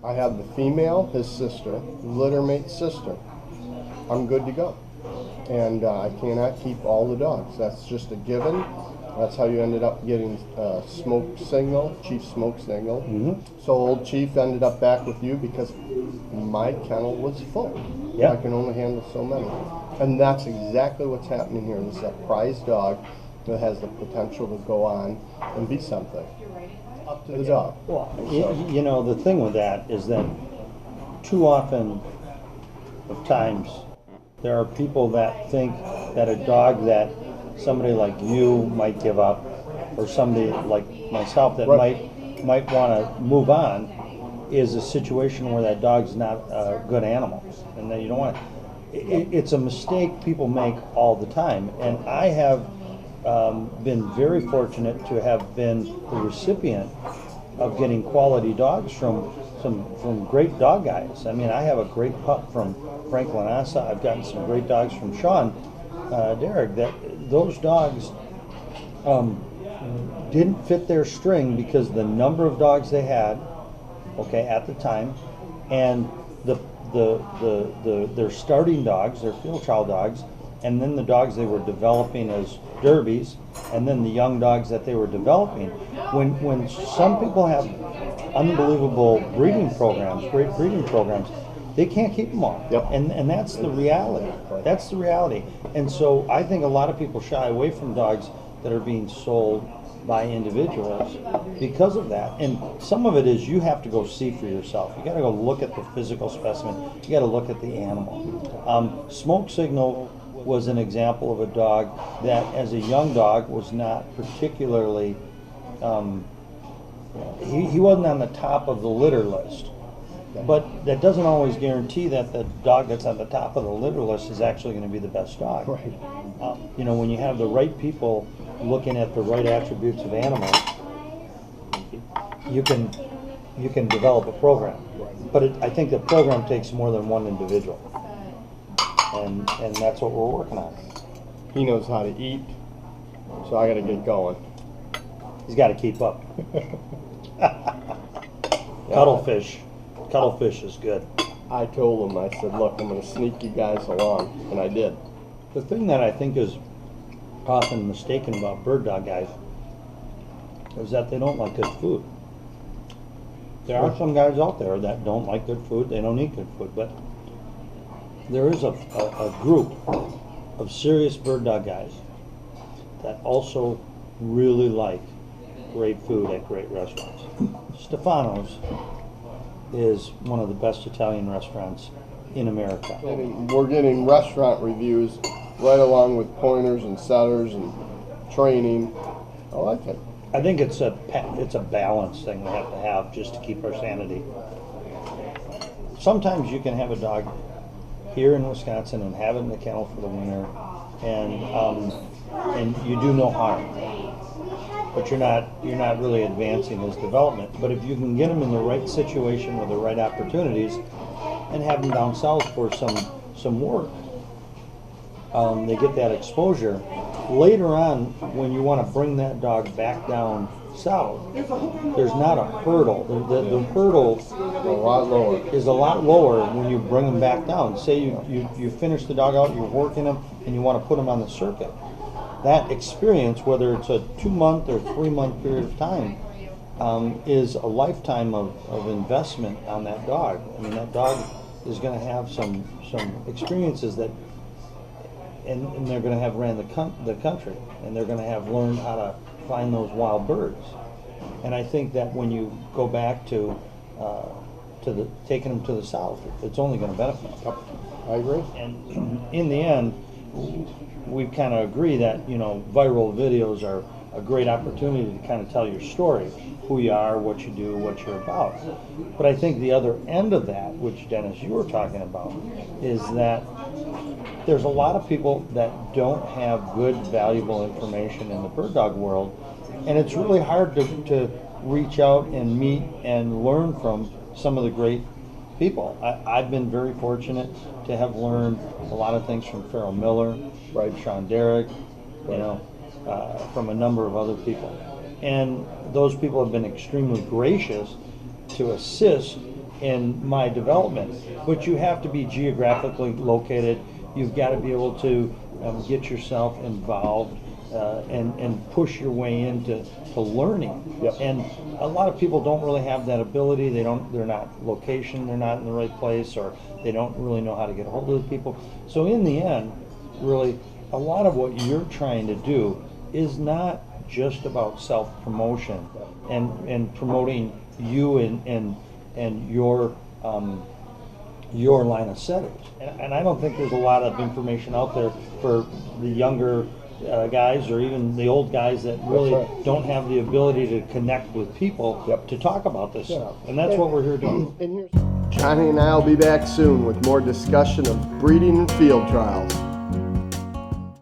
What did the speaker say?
I have the female, his sister, litter mate's sister. I'm good to go. And I cannot keep all the dogs. That's just a given. That's how you ended up getting Smoke Signal, Chief Smoke Signal. So old Chief ended up back with you because my kennel was full. Yeah. I can only handle so many. And that's exactly what's happening here. This is a prize dog that has the potential to go on and be something. Up to the dog. Well, So- you know, the thing with that is that too often of times there are people that think that a dog that somebody like you might give up, or somebody like myself that Right. might want to move on, is a situation where that dog's not a good animal, and that you don't want to. It's a mistake people make all the time, and I have been very fortunate to have been the recipient of getting quality dogs from great dog guys. I mean, I have a great pup from Franklin Asa. I've gotten some great dogs from Sean Derrick. That those dogs didn't fit their string because the number of dogs they had, okay, at the time, and their starting dogs, their field trial dogs, and then the dogs they were developing as derbies, and then the young dogs that they were developing. When some people have unbelievable breeding programs, great breeding programs, they can't keep them all. Yep. And that's the reality. That's the reality. And so I think a lot of people shy away from dogs that are being sold by individuals because of that. And some of it is you have to go see for yourself. You got to go look at the physical specimen. You got to look at the animal. Smoke Signal was an example of a dog that, as a young dog, was not particularly. He wasn't on the top of the litter list. But that doesn't always guarantee that the dog that's on the top of the litter list is actually going to be the best dog. Right. You know, when you have the right people looking at the right attributes of animals, you can develop a program. But I think the program takes more than one individual, and that's what we're working on. He knows how to eat, so I got to get going. He's got to keep up. Cuttlefish is good. I told him, I said, look, I'm going to sneak you guys along, and I did. The thing that I think is often mistaken about bird dog guys is that they don't like good food. There are some guys out there that don't like good food, they don't eat good food, but there is a group of serious bird dog guys that also really like great food at great restaurants. Stefano's is one of the best Italian restaurants in America. We're getting restaurant reviews right along with pointers and setters and training. I like it. I think it's a balance thing we have to have just to keep our sanity. Sometimes you can have a dog here in Wisconsin and have it in the kennel for the winter, and you do no harm. But you're not really advancing his development. But if you can get him in the right situation with the right opportunities, and have them down south for some work, they get that exposure. Later on, when you want to bring that dog back down south, there's not a hurdle. The hurdle A lot lower. is a lot lower when you bring them back down. Say you finish the dog out, you're working him, and you want to put him on the circuit. That experience, whether it's a 2-month or 3-month period of time, is a lifetime of investment on that dog. I mean, that dog is going to have some experiences that, and they're going to have ran the country, and they're going to have learned how to find those wild birds. And I think that when you go back to taking them to the south, it's only going to benefit them. I agree. And in the end, we kind of agree that, you know, viral videos are a great opportunity to kind of tell your story, who you are, what you do, what you're about. But I think the other end of that, which Dennis, you were talking about, is that there's a lot of people that don't have good, valuable information in the bird dog world, and it's really hard to reach out and meet and learn from some of the great people. I've been very fortunate to have learned a lot of things from Farrell Miller, Right. Sean Derrick, you know, from a number of other people. And those people have been extremely gracious to assist in my development. But you have to be geographically located. You've got to be able to get yourself involved and push your way into learning. Yep. And a lot of people don't really have that ability. They're not location, they're not in the right place, or they don't really know how to get a hold of the people. So in the end, really, a lot of what you're trying to do is not just about self-promotion and promoting you and your line of setters. And I don't think there's a lot of information out there for the younger guys or even the old guys that really right. don't have the ability to connect with people Yep. to talk about this stuff. And that's what we're here doing. And here's Johnny and I will be back soon with more discussion of breeding and field trials.